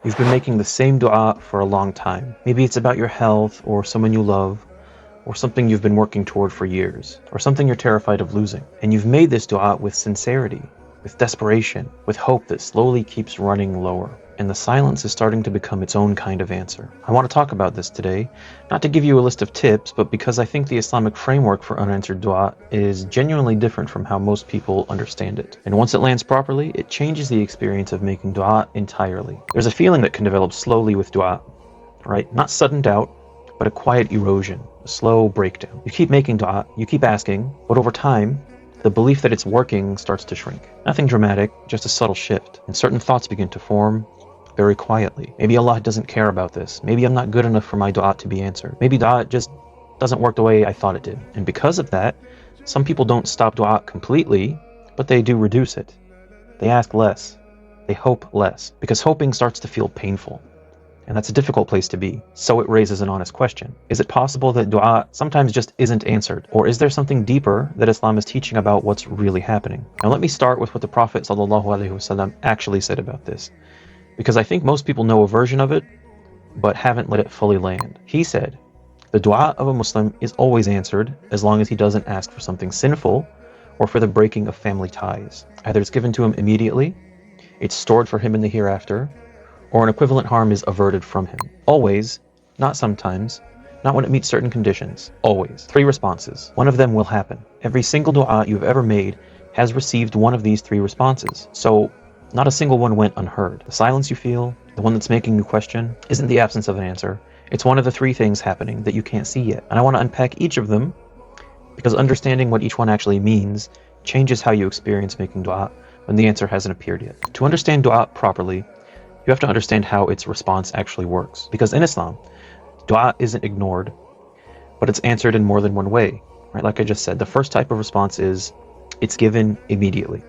You've been making the same dua for a long time. Maybe it's about your health or someone you love, or something you've been working toward for years, or something you're terrified of losing. And you've made this dua with sincerity, with desperation, with hope that slowly keeps running lower. And the silence is starting to become its own kind of answer. I want to talk about this today, not to give you a list of tips, but because I think the Islamic framework for unanswered dua is genuinely different from how most people understand it. And once it lands properly, it changes the experience of making dua entirely. There's a feeling that can develop slowly with dua, right? Not sudden doubt, but a quiet erosion, a slow breakdown. You keep making dua, you keep asking, but over time, the belief that it's working starts to shrink. Nothing dramatic, just a subtle shift. And certain thoughts begin to form very quietly. Maybe Allah doesn't care about this. Maybe I'm not good enough for my dua to be answered. Maybe dua just doesn't work the way I thought it did. And because of that, some people don't stop dua completely, but they do reduce it. They ask less. They hope less. Because hoping starts to feel painful. And that's a difficult place to be. So it raises an honest question. Is it possible that dua sometimes just isn't answered? Or is there something deeper that Islam is teaching about what's really happening? Now let me start with what the Prophet ﷺ actually said about this, because I think most people know a version of it, but haven't let it fully land. He said, the dua of a Muslim is always answered as long as he doesn't ask for something sinful or for the breaking of family ties. Either it's given to him immediately, it's stored for him in the hereafter, or an equivalent harm is averted from him. Always, not sometimes, not when it meets certain conditions, always. 3 responses. One of them will happen. Every single dua you've ever made has received one of these 3 responses. So not a single one went unheard. The silence you feel, the one that's making you question, isn't the absence of an answer. It's one of the 3 things happening that you can't see yet. And I want to unpack each of them, because understanding what each one actually means changes how you experience making dua when the answer hasn't appeared yet. To understand dua properly, you have to understand how its response actually works. Because in Islam, dua isn't ignored, but it's answered in more than one way. Right? Like I just said, the first type of response is it's given immediately.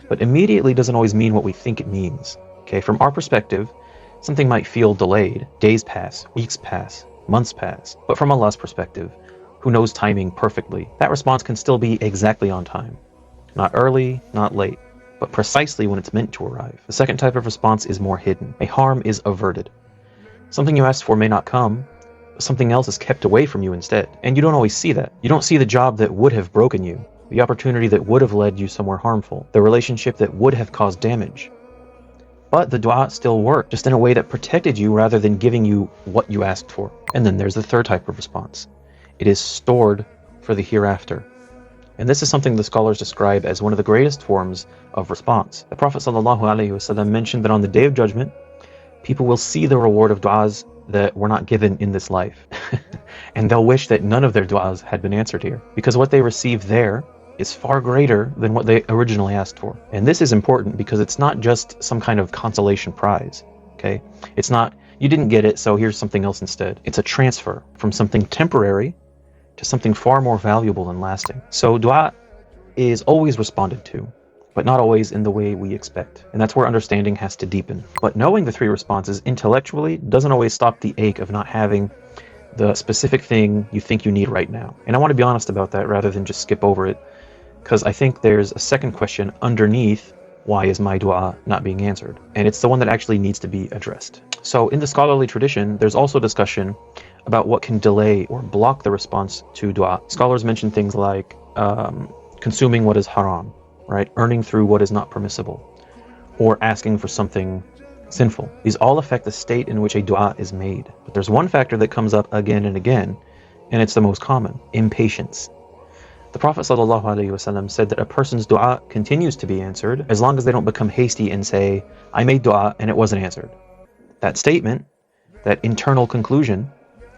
But immediately doesn't always mean what we think it means. Okay, from our perspective, something might feel delayed. Days pass, weeks pass, months pass. But from Allah's perspective, who knows timing perfectly, that response can still be exactly on time. Not early, not late, but precisely when it's meant to arrive. The second type of response is more hidden. A harm is averted. Something you asked for may not come, but something else is kept away from you instead. And you don't always see that. You don't see the job that would have broken you, the opportunity that would have led you somewhere harmful, the relationship that would have caused damage. But the dua still worked, just in a way that protected you rather than giving you what you asked for. And then there's the third type of response. It is stored for the hereafter. And this is something the scholars describe as one of the greatest forms of response. The Prophet ﷺ mentioned that on the Day of Judgment, people will see the reward of du'as that were not given in this life. And they'll wish that none of their du'as had been answered here, because what they received there is far greater than what they originally asked for. And this is important because it's not just some kind of consolation prize, okay? It's not, you didn't get it, so here's something else instead. It's a transfer from something temporary to something far more valuable and lasting. So dua is always responded to, but not always in the way we expect. And that's where understanding has to deepen. But knowing the 3 responses intellectually doesn't always stop the ache of not having the specific thing you think you need right now. And I want to be honest about that rather than just skip over it, because I think there's a second question underneath, why is my dua not being answered? And it's the one that actually needs to be addressed. So in the scholarly tradition, there's also discussion about what can delay or block the response to dua. Scholars mention things like consuming what is haram, right? Earning through what is not permissible, or asking for something sinful. These all affect the state in which a dua is made. But there's one factor that comes up again and again, and it's the most common: impatience. The Prophet ﷺ said that a person's dua continues to be answered as long as they don't become hasty and say, I made dua and it wasn't answered. That statement, that internal conclusion,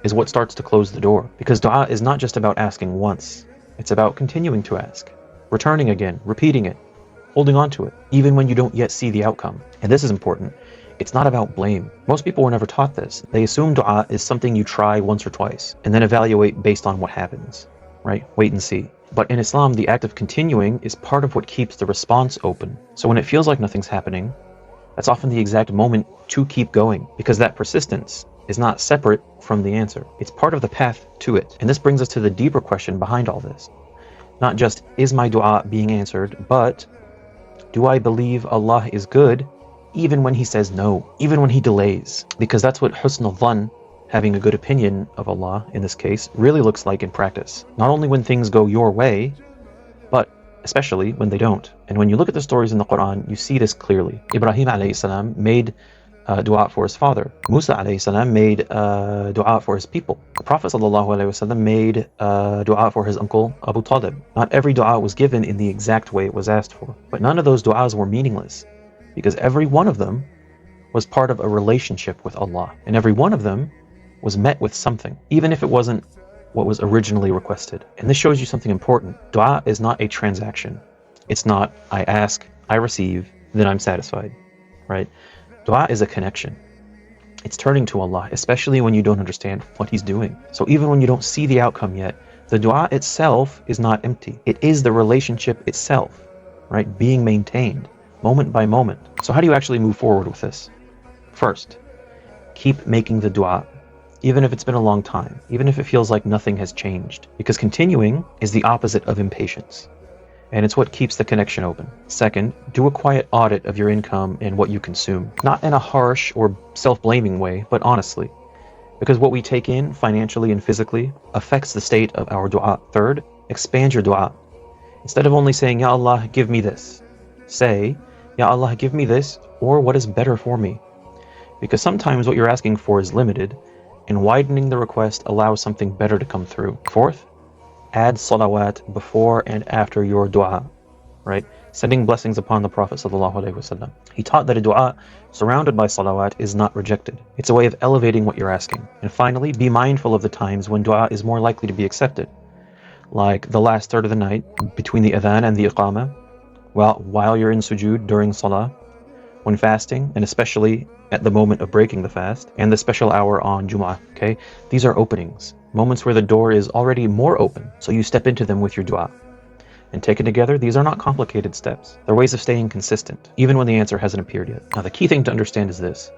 is what starts to close the door. Because dua is not just about asking once. It's about continuing to ask, returning again, repeating it, holding on to it, even when you don't yet see the outcome. And this is important. It's not about blame. Most people were never taught this. They assume dua is something you try once or twice, and then evaluate based on what happens, right? Wait and see. But in Islam, the act of continuing is part of what keeps the response open. So when it feels like nothing's happening, that's often the exact moment to keep going, because that persistence is not separate from the answer. It's part of the path to it. And this brings us to the deeper question behind all this. Not just, is my dua being answered, but do I believe Allah is good even when he says no, even when he delays. Because that's what husn al-dhann, having a good opinion of Allah in this case, really looks like in practice. Not only when things go your way, but especially when they don't. And when you look at the stories in the Quran, you see this clearly. Ibrahim alayhi salam made dua for his father. Musa alayhi salam made dua for his people. The Prophet sallallahu alaihi wasallam made dua for his uncle Abu Talib. Not every dua was given in the exact way it was asked for, but none of those duas were meaningless, because every one of them was part of a relationship with Allah, and every one of them was met with something, even if it wasn't what was originally requested. And this shows you something important. Dua is not a transaction. It's not, I ask, I receive, then I'm satisfied, right? Dua is a connection. It's turning to Allah, especially when you don't understand what He's doing. So even when you don't see the outcome yet, the dua itself is not empty. It is the relationship itself, right? Being maintained moment by moment. So how do you actually move forward with this? First, keep making the dua, even if it's been a long time, even if it feels like nothing has changed, because continuing is the opposite of impatience, and it's what keeps the connection open. Second, do a quiet audit of your income and what you consume, not in a harsh or self-blaming way, but honestly, because what we take in financially and physically affects the state of our dua. Third, expand your dua. Instead of only saying, Ya Allah, give me this, say, Ya Allah, give me this, or what is better for me, because sometimes what you're asking for is limited, and widening the request allows something better to come through. Fourth, add salawat before and after your dua, right? Sending blessings upon the Prophet ﷺ. He taught that a dua surrounded by salawat is not rejected. It's a way of elevating what you're asking. And finally, be mindful of the times when dua is more likely to be accepted, like the last third of the night, between the adhan and the iqamah, while you're in sujood during salah, when fasting, and especially at the moment of breaking the fast, and the special hour on Jum'ah, okay? These are openings, moments where the door is already more open, so you step into them with your dua. And taken together, these are not complicated steps. They're ways of staying consistent, even when the answer hasn't appeared yet. Now, the key thing to understand is this.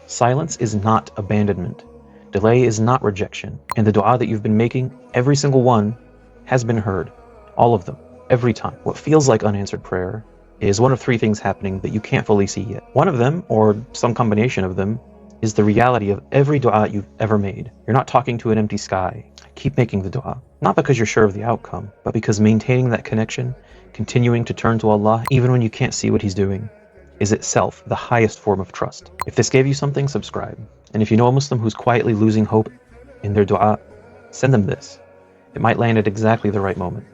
Silence is not abandonment. Delay is not rejection. And the dua that you've been making, every single one, has been heard. All of them. Every time. What feels like unanswered prayer is one of three things happening that you can't fully see yet. One of them, or some combination of them, is the reality of every dua you've ever made. You're not talking to an empty sky. Keep making the dua. Not because you're sure of the outcome, but because maintaining that connection, continuing to turn to Allah, even when you can't see what He's doing, is itself the highest form of trust. If this gave you something, subscribe. And if you know a Muslim who's quietly losing hope in their dua, send them this. It might land at exactly the right moment.